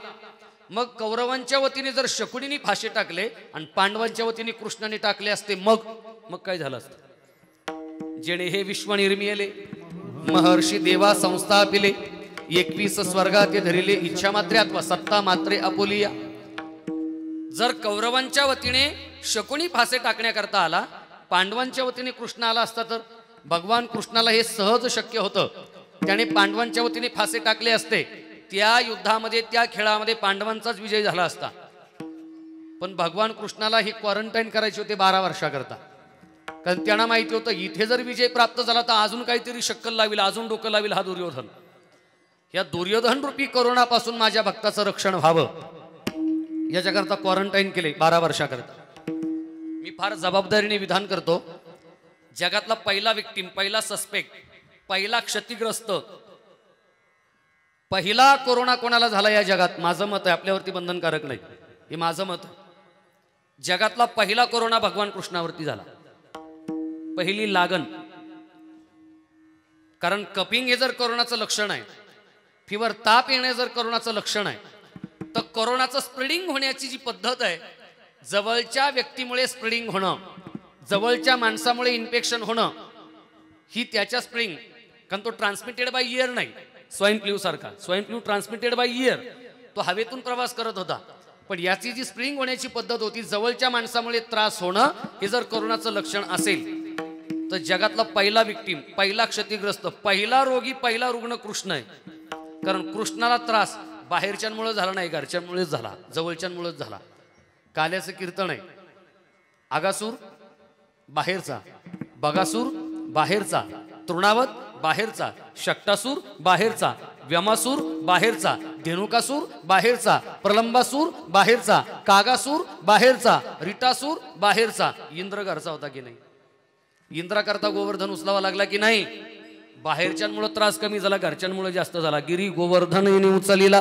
मग कौरवांच्या वतीने जर शकुनीने फासे टाकले आणि पांडवांच्या वतीने कृष्णाने टाकले असते, मग काय झालं असतं? जेणे हे विश्व निर्मिले महर्षी देवा संस्थापिले 21 स्वर्गात धरिले इच्छा मात्रे अथवा सत्ता मात्रे अपोलिया. जर कौरवांच्या वतीने शकुनी फासे टाकण्याकरता आला, पांडवांच्या वतीने कृष्ण आला असता तर भगवान कृष्णाला हे सहज शक्य होतं. त्याने पांडवांच्या वतीने फासे टाकले असते. त्या युद्धामध्ये त्या खेळामध्ये पांडवांचाच विजय झाला असता. पण भगवान कृष्णाला ही क्वारंटाईन करायची होते 12 वर्षाकरता. कारण त्यांना माहिती होतं इथे जर विजय प्राप्त झाला तर अजून काहीतरी शक्कल लावेल, अजून डोकं लावेल हा दुर्योधन. या दुर्योधन रूपी कोरोनापासून माझ्या भक्ताचं रक्षण व्हावं याच्याकरता क्वारंटाईन केले 12 वर्षाकरता. मी फार जबाबदारीने विधान करतो. जगातला पहिला विक्टीम, पहिला सस्पेक्ट, पहिला क्षतिग्रस्त, पहिला कोरोना कोणाला झाला या जगात? माझं मत आहे, आपल्यावरती बंधनकारक नाही, हे माझं मत आहे. जगातला पहिला कोरोना भगवान कृष्णावरती झाला. पहिली लागण. कारण कपिंग हे जर कोरोनाचं लक्षण आहे, फिवर ताप येणे जर कोरोनाचं लक्षण आहे, तर कोरोनाचं स्प्रेडिंग होण्याची जी पद्धत आहे, जवळच्या व्यक्तीमुळे स्प्रेडिंग होणं, जवळच्या माणसामुळे इन्फेक्शन होणं, ही त्याच्या स्प्रेडिंग. कारण तो ट्रान्समिटेड बाय इयर नाही, स्वाईन फ्लू सारखा. Swine flu transmitted by year. तो हवेतून प्रवास करत होता. पण याची जी स्प्रिंग होण्याची पद्धत होती, जवळच्या माणसामुळे त्रास होणं हे जर कोरोनाचं लक्षण असेल तर जगातला पहिला विक्टीम, पहिला क्षतिग्रस्त, पहिला रोगी, पहिला रुग्ण कृष्ण आहे. कारण कृष्णाला त्रास बाहेरच्यांमुळे झाला नाही, घरच्यांमुळेच झाला, जवळच्यांमुळेच झाला. काल्याचं कीर्तन आहे, आगासूर बाहेरचा, बगासूर बाहेरचा, तृणावत बाहेरचा, शक्टासूर बाहेरचा, व्यमासूर बाहेरचा, धेनुकासूर बाहेरचा, प्रलंबासूर बाहेरचा, कागासूर बाहेरचा, रिटासूर बाहेरचा. इंद्र घरचा होता की नाही? इंद्राकरता गोवर्धन उचलावा लागला की नाही? बाहेरच्यांमुळे त्रास कमी झाला, घरच्यांमुळे जास्त झाला. गिरी गोवर्धन येणे उचलिला.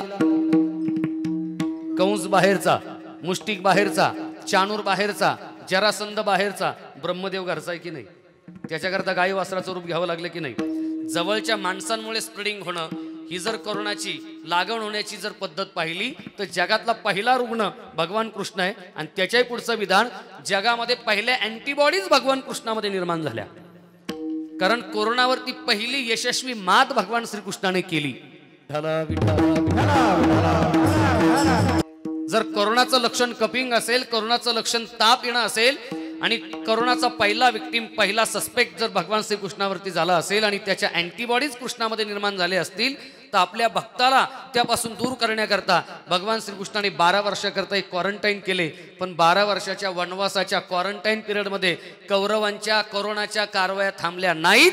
कंस बाहेरचा, मुष्टिक बाहेरचा, चाणूर बाहेरचा, जरासंध बाहेरचा. ब्रह्मदेव घरचा आहे की नाही? त्याच्याकरता गाई वासराचं रूप घ्यावं लागलं की नाही? जवळच्या माणसांमुळे स्प्रेडिंग होणं ही जर कोरोनाची लागण होण्याची जर पद्धत पाहिली तर जगातला पहिला रुग्ण भगवान कृष्ण आहे. आणि त्याच्याही पुढचं विधान, जगामध्ये पहिल्या अँटीबॉडीज भगवान कृष्णामध्ये निर्माण झाल्या. कारण कोरोनावरती पहिली यशस्वी मात भगवान श्रीकृष्णाने केली. जर कोरोनाचं लक्षण कपिंग असेल, कोरोनाचं लक्षण ताप येणं असेल आणि कोरोनाचा पहिला विक्टीम, पहिला सस्पेक्ट जर भगवान श्रीकृष्णावरती झाला असेल आणि त्याच्या अँटीबॉडीज कृष्णामध्ये निर्माण झाले असतील तर आपल्या भक्ताला त्यापासून दूर करण्याकरता भगवान श्रीकृष्णाने 12 वर्षाकरता एक क्वारंटाईन केले. पण 12 वर्षाच्या वनवासाच्या क्वारंटाईन पिरियडमध्ये कौरवांच्या कोरोनाच्या कारवाया थांबल्या नाहीत.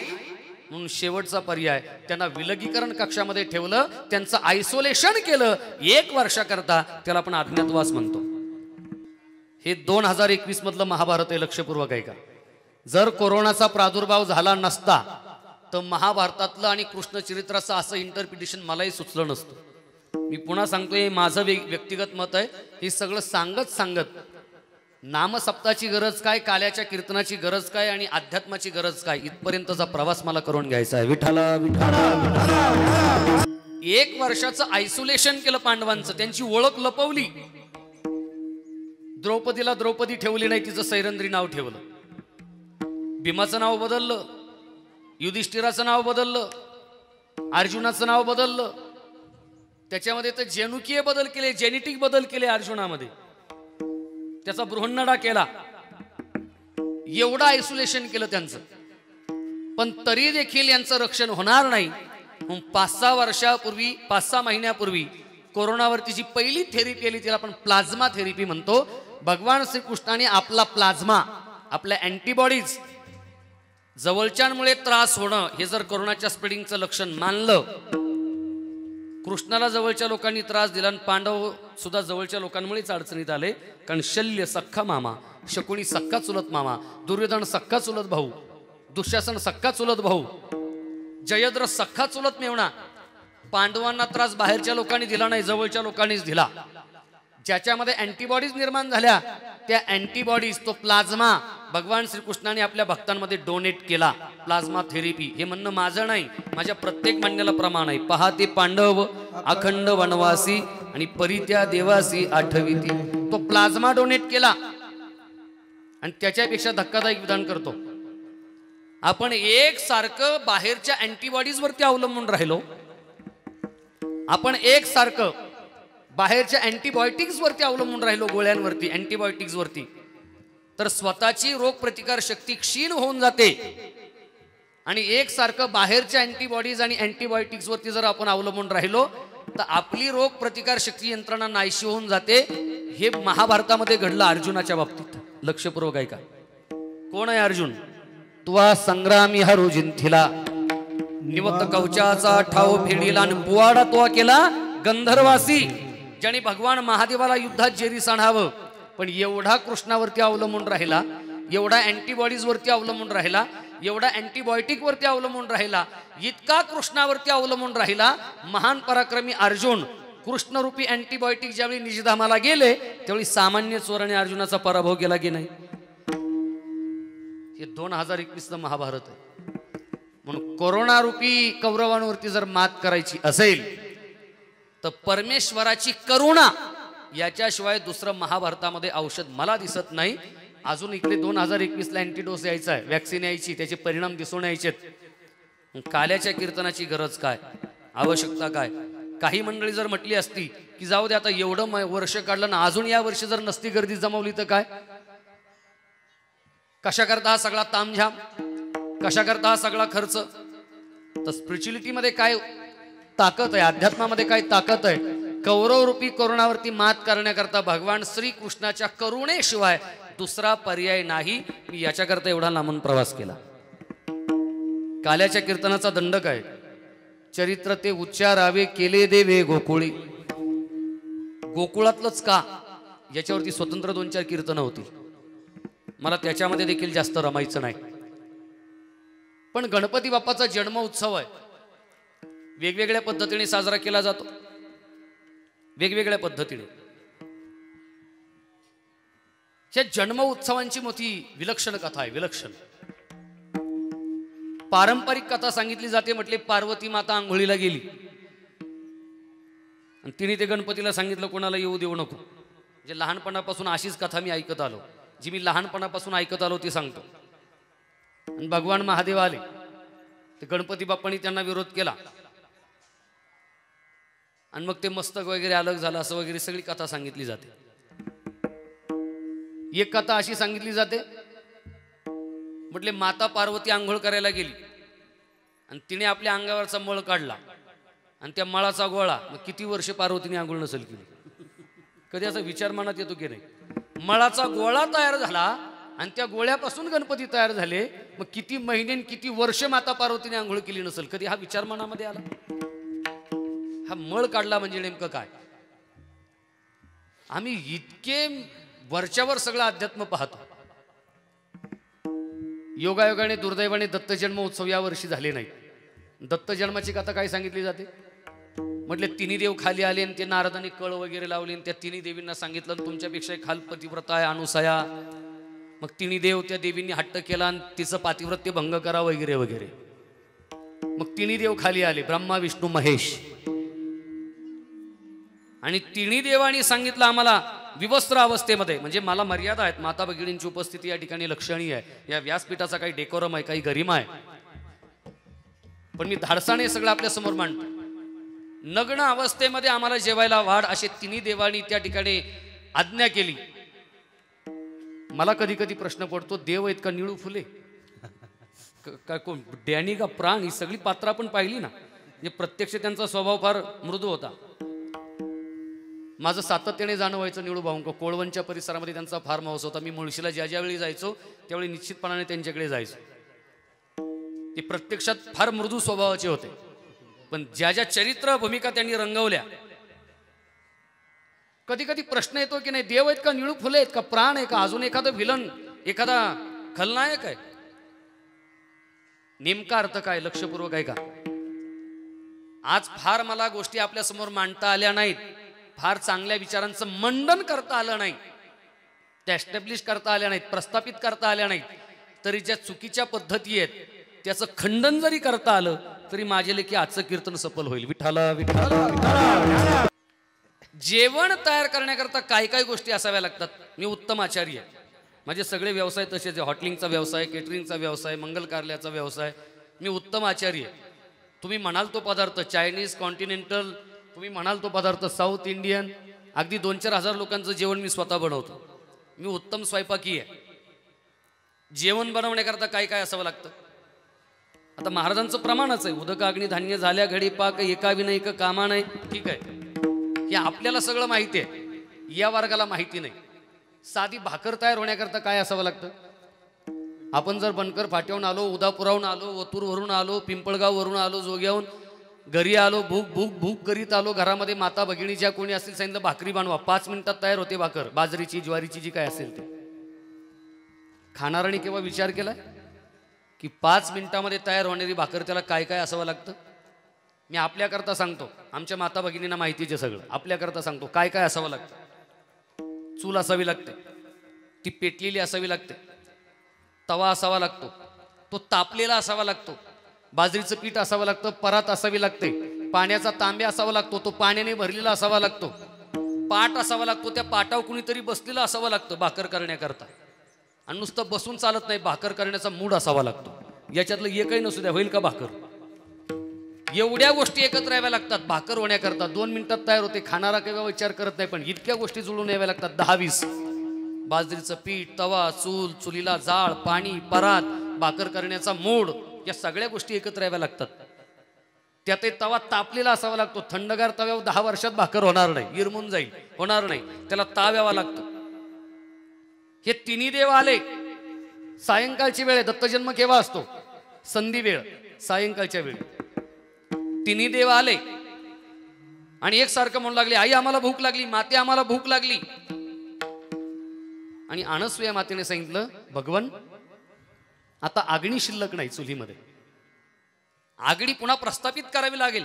म्हणून शेवटचा पर्याय, त्यांना विलगीकरण कक्षामध्ये ठेवलं, त्यांचं आयसोलेशन केलं 1 वर्षाकरता. त्याला आपण अज्ञातवास म्हणतो. हे 2021 मधलं महाभारत आहे, लक्षपूर्वक आहे का? जर कोरोनाचा प्रादुर्भाव झाला नसता तर महाभारतातलं आणि कृष्ण चरित्राचं असं इंटरप्रिटेशन मलाही सुचलं नसतं. मी पुन्हा सांगतोय, माझं व्यक्तिगत मत आहे. हे सगळं सांगत नामसप्ताची गरज काय, काल्याच्या कीर्तनाची गरज काय आणि अध्यात्माची गरज काय, इथपर्यंतचा प्रवास मला करून घ्यायचा आहे. विठाला विठाला. 1 वर्षाचं आयसोलेशन केलं पांडवांचं, त्यांची ओळख लपवली. द्रौपदीला द्रौपदी ठेवली नाही, तिचं सैरंद्री नाव ठेवलं. भीमाचं नाव बदललं, युधिष्ठिराचं नाव बदललं, अर्जुनाचं नाव बदललं. त्याच्यामध्ये तर जनुकीय बदल केले, जेनेटिक बदल केले अर्जुनामध्ये. त्याचा बृहन्नडा केला. एवढं आयसोलेशन केलं त्यांचं. पण तरी देखील यांचं रक्षण होणार नाही. 5-6 वर्षापूर्वी, 5-6 महिन्यापूर्वी कोरोनावरती जी पहिली थेरपी केली तिला आपण प्लाझ्मा थेरपी म्हणतो. भगवान श्रीकृष्णाने आपला प्लाझ्मा, आपल्या अँटीबॉडीज, जवळच्यांमुळे त्रास होणं हे जर कोरोनाच्या स्प्रेडिंगचं लक्षण मानलं, कृष्णाला जवळच्या लोकांनी त्रास दिला आणि पांडव सुद्धा जवळच्या लोकांमुळेच अडचणीत आले. कारण शल्य सख्खा मामा, शकुनी सख्खा चुलत मामा, दुर्योधन सख्खा चुलत भाऊ, दुःशासन सख्खा चुलत भाऊ, जयद्रथ सख्खा चुलत मेवणा. पांडवांना त्रास बाहेरच्या लोकांनी दिला नाही, जवळच्या लोकांनीच दिला. ज्याच्यामध्ये अँटीबॉडीज निर्माण झाल्या त्या अँटीबॉडीज, तो प्लाझ्मा भगवान श्रीकृष्णाने आपल्या भक्तांमध्ये डोनेट केला. प्लाझ्मा थेरपी हे म्हणणं माझं नाही, माझ्या प्रत्येक म्हणण्याला प्रमाण आहे. पहा ते पांडव अखंड वनवासी आणि परित्या देवासी आठविती. तो प्लाझ्मा डोनेट केला. आणि त्याच्यापेक्षा धक्कादायक विधान करतो, आपण एक सारखं बाहेरच्या अँटीबॉडीज वरती अवलंबून राहिलो. आपण एक सारखं बाहेरच्या अँटीबायोटिक्स वरती अवलंबून राहिलो, गोळ्यांवरती, अँटीबायोटिक्स वरती, तर स्वतःची रोगप्रतिकार शक्ती क्षीण होऊन जाते. आणि एक सारखं बाहेरच्या अँटीबॉडीज आणि अँटीबायोटिक्स वरती जर आपण अवलंबून राहिलो तर आपली रोगप्रतिकार शक्ती यंत्रणा नाहीशी होऊन जाते. हे महाभारतामध्ये घडलं अर्जुनाच्या बाबतीत. लक्षपूर्वक ऐका. कोण आहे अर्जुन? तुवा संग्रामी हरु जिंथिला, निवत कवचाचा ठाव फेडीला आणि पुवाडा तो केला गंधर्वासी. ज्याने भगवान महादेवाला युद्धात जेरी साणावं, पण एवढा कृष्णावरती अवलंबून राहिला, एवढा अँटीबॉडीज वरती अवलंबून राहिला, एवढा अँटीबायोटिक वरती अवलंबून राहिला, इतका कृष्णावरती अवलंबून राहिला. महान पराक्रमी अर्जुन कृष्णरूपी अँटीबायोटिक ज्यावेळी निजधामाला गेले त्यावेळी सामान्य चोराने अर्जुनाचा पराभव केला की नाही? हे 2021 महाभारत आहे. म्हणून कोरोना रूपी कौरवांवरती जर मात करायची असेल तर परमेश्वराची करुणा याच्याशिवाय दुसरं महाभारतामध्ये औषध मला दिसत नाही. अजून इकडे 2021 ला अँटीडोस यायचा आहे, वॅक्सिन यायची, त्याचे परिणाम दिसून यायचे. काल्याच्या कीर्तनाची गरज काय, आवश्यकता काय? काही मंडळी जर म्हटली असती की जाऊ दे आता एवढं वर्ष काढलं ना, अजून या वर्षी जर नसती गर्दी जमवली तर काय, कशा करता हा सगळा तामझाम, कशा करता हा सगळा खर्च. तर स्पिरिच्युअलिटीमध्ये काय ताकद आहे, अध्यात्मामध्ये काय ताकद आहे. कौरव रूपी कोरोनावरती मात करण्याकरता भगवान श्रीकृष्णाच्या करुणेशिवाय दुसरा पर्याय नाही. मी याच्याकरता एवढा लांबून प्रवास केला. काल्याच्या कीर्तनाचा दंडक आहे, चरित्र ते उच्चारावे केले देवे गोकुळी. गोकुळातलंच का याच्यावरती स्वतंत्र 2-4 कीर्तनं होती. मला त्याच्यामध्ये देखील जास्त रमायचं नाही. पण गणपती बाप्पाचा जन्म उत्सव आहे, वेगवेगळ्या पद्धतीने साजरा केला जातो, वेगवेगळ्या पद्धतीने. या जन्म उत्सवांची मोठी विलक्षण कथा आहे, विलक्षण. पारंपरिक कथा सांगितली जाते. म्हटले पार्वती माता आंघोळीला गेली आणि तिने ते गणपतीला सांगितलं कोणाला येऊ देऊ नको. म्हणजे लहानपणापासून अशीच कथा मी ऐकत आलो, जी मी लहानपणापासून ऐकत आलो ती सांगतो. आणि भगवान महादेव आले, ते गणपती बाप्पांनी त्यांना विरोध केला आणि मग ते मस्तक वगैरे अलग झालं, असं वगैरे सगळी कथा सांगितली जाते. एक कथा अशी सांगितली जाते, म्हटले माता पार्वती आंघोळ करायला गेली आणि तिने आपल्या अंगावरचा मळ काढला आणि त्या मळाचा गोळा. मग किती वर्ष पार्वतीने आंघोळ नसेल केली, कधी असा विचार मनात येतो की नाही. मळाचा गोळा तयार झाला आणि त्या गोळ्यापासून गणपती तयार झाले. मग किती महिने किती वर्ष माता पार्वतीने आंघोळ केली नसेल, कधी हा विचार मनामध्ये आला. हा मळ काढला म्हणजे नेमकं काय. आम्ही इतके वरच्यावर सगळं अध्यात्म पाहतो. योगायोगाने दुर्दैवाने दत्त जन्म उत्सव या वर्षी झाले नाही. दत्त जन्माची कथा काय सांगितली जाते, म्हटले तिन्ही देव खाली आले आणि ते नारदाने कळ वगैरे लावले आणि त्या तिन्ही देवींना सांगितलं तुमच्यापेक्षा खाल पतिव्रता आहे अनुसया. मग तिन्ही देव त्या देवींनी हट्ट केला आणि तिचं पातिव्रत्य भंग करा वगैरे वगैरे. मग तिन्ही देव खाली आले, ब्रह्मा विष्णू महेश. आणि तिन्ही देवांनी सांगितलं आम्हाला विवस्त्र अवस्थेमध्ये, म्हणजे मला मर्यादा आहेत, माता भगिनींची उपस्थिती या ठिकाणी लक्षणीय आहे, या व्यासपीठाचा काही डेकोरम आहे, काही गरिमा आहे, पण मी धाडसाने सगळं आपल्या समोर मांडतो. नग्न अवस्थेमध्ये आम्हाला जेवायला वाढ, असे तिन्ही देवांनी त्या ठिकाणी आज्ञा केली. मला कधी कधी प्रश्न पडतो, देव आहेत का निळू फुले, काय कोण डॅनी का प्राण. ही सगळी पात्र आपण पाहिली ना, म्हणजे प्रत्यक्ष त्यांचा स्वभाव फार मृदू होता. माझं सातत्याने जाणं व्हायचं निळू भाऊंक. कोळवणच्या परिसरामध्ये त्यांचा फार मौस होता. मी मुळशीला ज्या ज्यावेळी जायचो त्यावेळी निश्चितपणाने त्यांच्याकडे जायचो. ते प्रत्यक्षात फार मृदू स्वभावाचे होते, पण ज्या ज्या चरित्र भूमिका त्यांनी रंगवल्या, कधी कधी प्रश्न येतो की नाही, देव आहेत का निळू फुले आहेत का प्राण आहे का अजून एखादा विलन, एखादा खलनायक आहे. नेमका अर्थ काय, लक्षपूर्वक आहे का. आज फार मला गोष्टी आपल्या समोर मांडता आल्या नाहीत, फार चांगल्या विचारांचं मंडन करता आलं नाही, त्या एस्टॅब्लिश करता आल्या नाहीत, प्रस्थापित करता आल्या नाहीत. तरी ज्या चुकीच्या पद्धती आहेत त्याचं खंडन जरी करता आलं तरी माझे लेखी आजचं कीर्तन सफल होईल. विठाला विठाला विठाला. जेवण तयार करण्याकरता काय काय गोष्टी असाव्या लागतात. मी उत्तम आचार्य आहे, माझे सगळे व्यवसाय तसेच, हॉटेलिंगचा व्यवसाय, केटरिंगचा व्यवसाय, मंगल कार्याचा व्यवसाय. मी उत्तम आचार्य आहे. तुम्ही म्हणाल तो पदार्थ चायनीज, कॉन्टिनेंटल, तुम्ही म्हणाल तो पदार्थ साऊथ इंडियन, अगदी 2-4 हजार लोकांचं जेवण मी स्वतः बनवतो. मी उत्तम स्वयंपाकी आहे. जेवण बनवण्याकरता काय काय असावं लागतं. आता महाराजांचं प्रमाणच आहे, उदक अग्नी धान्य झाल्या घडी पाक, एका विनयक कामा नाही. ठीक आहे, हे आपल्याला सगळं माहिती आहे, या वर्गाला माहिती नाही. साधी भाकर तयार होण्याकरता काय असावं लागतं. आपण जर बनकर फाट्याहून आलो, उदापुराहून आलो, ओतूरवरून आलो, पिंपळगाववरून आलो, जोग्याहून घरी आलो, भूक भूक भूक करीत आलो, घरामध्ये माता भगिनी ज्या कोणी असतील सांगितलं भाकरी बनवा, 5 मिनिटात तयार होते भाकर, बाजरीची ज्वारीची जी काय असेल ते. खाणाऱ्याने केव्हा विचार केलाय की 5 मिनिटामध्ये तयार होणारी भाकर त्याला काय काय असावं लागतं. मी आपल्याकरता सांगतो, आमच्या माता भगिनींना माहितीच आहे सगळं, आपल्याकरता सांगतो काय काय असावं लागतं. चूल असावी लागते, ती पेटलेली असावी लागते, तवा असावा लागतो, तो तापलेला असावा लागतो, बाजरीचं पीठ असावं लागतं, परात असावी लागते, पाण्याचा तांब्या असावा लागतो, तो पाण्याने भरलेला असावा लागतो, पाट असावा लागतो, त्या पाटावर कुणीतरी बसलेलं असावं लागतं भाकर करण्याकरता. आणि नुसतं बसून चालत नाही, भाकर करण्याचा मूड असावा लागतो. याच्यातलं एकही नसू द्या, होईल का भाकर. एवढ्या गोष्टी एकत्र याव्या लागतात भाकर होण्याकरता. 2 मिनिटात तयार होते, खाणारा काही विचार करत नाही, पण इतक्या गोष्टी जुळून याव्या लागतात 10-20. बाजरीचं पीठ, तवा, चूल, चुलीला जाळ, पाणी, परात, भाकर करण्याचा मोड, या सगळ्या गोष्टी एकत्र याव्या लागतात. त्यात तवा तापलेला असावा लागतो. थंडगार तव्यावर 10 वर्षात भाकर होणार नाही, इरमून जाईल, होणार नाही, त्याला ताव यावा लागतो. हे तिन्ही देव आले. सायंकाळची वेळ आहे. दत्तजन्म केव्हा असतो? संधी वेळ, सायंकाळच्या वेळी. तिन्ही देव आले आणि एकसारखं म्हणू लागले, आई आम्हाला भूक लागली, माते आम्हाला भूक लागली. आणि अनसूया मातेने सांगितलं, भगवन आता अग्नी शिल्लक नाही चुलीमध्ये, आगडी पुन्हा प्रस्थापित करावी लागेल.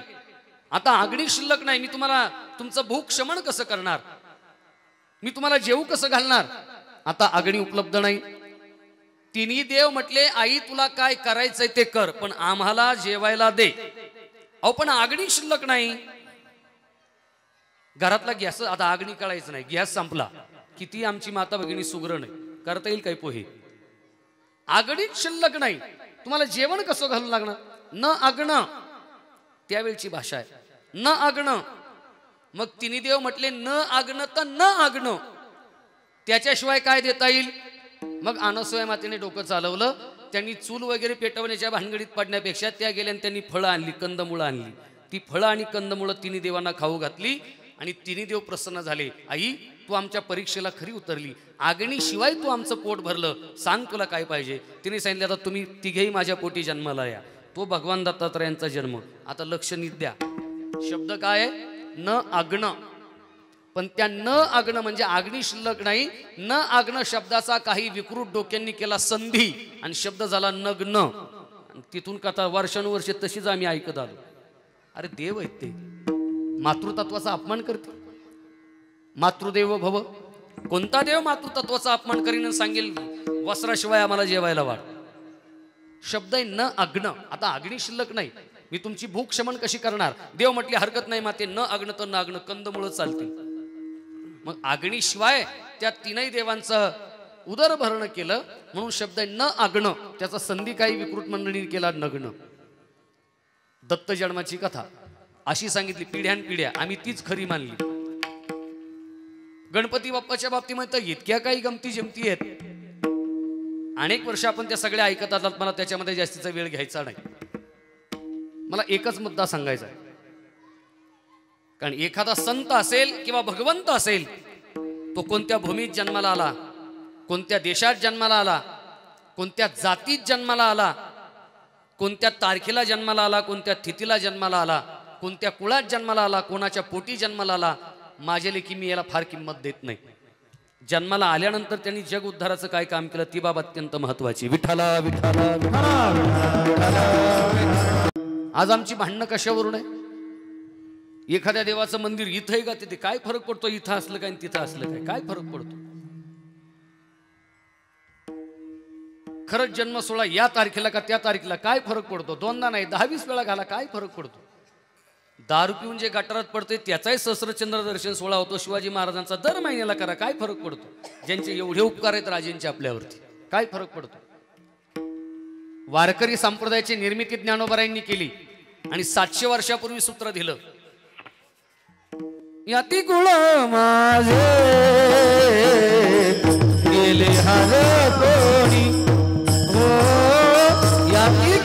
आता अग्नी शिल्लक नाही, मी तुम्हाला तुमचं भूक शमन कसं करणार, मी तुम्हाला जेवू कसं घालणार, आता अग्नी उपलब्ध नाही. तिन्ही देव म्हटले, आई तुला काय करायचंय ते कर, पण आम्हाला जेवायला दे. अहो पण अग्नी शिल्लक नाही. घरातला गॅस, आता अग्नी कळायचं नाही, गॅस संपला. किती आमची माता भगिनी सुगरण आहे, करता येईल काही पोहे, अग्नीच शिल्लक नाही, तुम्हाला जेवण कसं घालून लागणार. न अग्न, त्यावेळची भाषा आहे, न अग्न. मग तिन्ही देव म्हटले, न अग्न तर न अग्न, त्याच्याशिवाय काय देता येईल. मग अनसूया मातेने डोकं चालवलं. त्यांनी चूल वगैरे पेटवण्याच्या भानगडीत पडण्यापेक्षा त्या गेल्या आणि त्यांनी फळं आणली, कंदमुळं आणली. ती फळं आणि कंदमुळं तिन्ही देवांना खाऊ घातली आणि तिन्ही देव प्रसन्न झाले. आई तू आमच्या परीक्षेला खरी उतरली, अग्नीशिवाय तू आमचं पोट भरलं, सांग तुला काय पाहिजे. तिने सांगितलं, आता तुम्ही तिघेही माझ्या पोटी जन्माला या. तो भगवान दत्तात्रयांचा जन्म. आता लक्ष नीट द्या, शब्द काय आहे? न अग्न. पण त्या न अग्न म्हणजे अग्नी शिल्लक नाही. न अग्न शब्दाचा काही विकृत डोक्यांनी केला संधी आणि शब्द झाला नग्न. तिथून कथा वर्षानुवर्षे तशीच आम्ही ऐकत आलो. अरे देव आहेत ते, मातृतत्वाचा अपमान करते. मातृदेव भव, कोणता देव मातृतत्वाचा अपमान करीन सांगेल वस्त्राशिवाय आम्हाला जेवायला वाढ. शब्द आहे न अग्न. आता अग्नी शिल्लक नाही, मी तुमची भूक शमन कशी करणार. देव म्हटले हरकत नाही माते, न अग्न तर न अग्न, कंदमुळं चालतील. मग अग्नीशिवाय त्या तीनही देवांचं उदरभरण केलं म्हणून शब्द आहे न अग्न. त्याचा संधी काही विकृत मंडळीने केला नग्न. दत्त जन्माची कथा अशी सांगितली पिढ्यानपिढ्या, आम्ही तीच खरी मानली. गणपती बाप्पाच्या बाबतीमध्ये तर इतक्या काही गमती जमती आहेत, अनेक वर्ष आपण त्या सगळ्या ऐकत आलात. मला त्याच्यामध्ये जास्तीचा वेळ घ्यायचा नाही. मला एकच मुद्दा सांगायचा आहे, कारण एखादा संत असेल किंवा भगवंत असेल, तो कोणत्या भूमीत जन्माला आला, कोणत्या देशात जन्माला आला, कोणत्या जातीत जन्माला आला, कोणत्या तारखेला जन्माला आला, कोणत्या तिथीला जन्माला आला, कोणत्या कुळात जन्माला आला, कोणाच्या पोटी जन्माला आला, माझ्या लेखी मी याला फार किंमत देत नाही. जन्माला आल्यानंतर त्यांनी जग उद्धाराचं काय काम केलं ती बाब अत्यंत महत्वाची. विठ्ठला विठ्ठला विठ्ठला. आज आमची भांडणं कशावरून आहे? एखाद्या देवाचं मंदिर इथं आहे का तिथे, काय फरक पडतो? इथं असलं काय तिथं असलं काय, काय फरक पडतो? खरंच जन्म सोहळा या तारखेला का त्या तारखेला काय फरक पडतो? दोनदा नाही 10-20 वेळा घाला, काय फरक पडतो? दारू पिऊन जे गटारात पडते त्याचाही सहस्रचंद्र दर्शन सोहळा होतो शिवाजी महाराजांचा, दर महिन्याला करा, काय फरक पडतो? ज्यांचे एवढे उपकार आहेत राजेंचे आपल्यावरती, काय फरक पडतो? वारकरी संप्रदायाची निर्मिती ज्ञानोबारायांनी केली आणि 700 वर्षापूर्वी सूत्र दिलं, याती कुळ माझे गेले हर कोणी, हो याती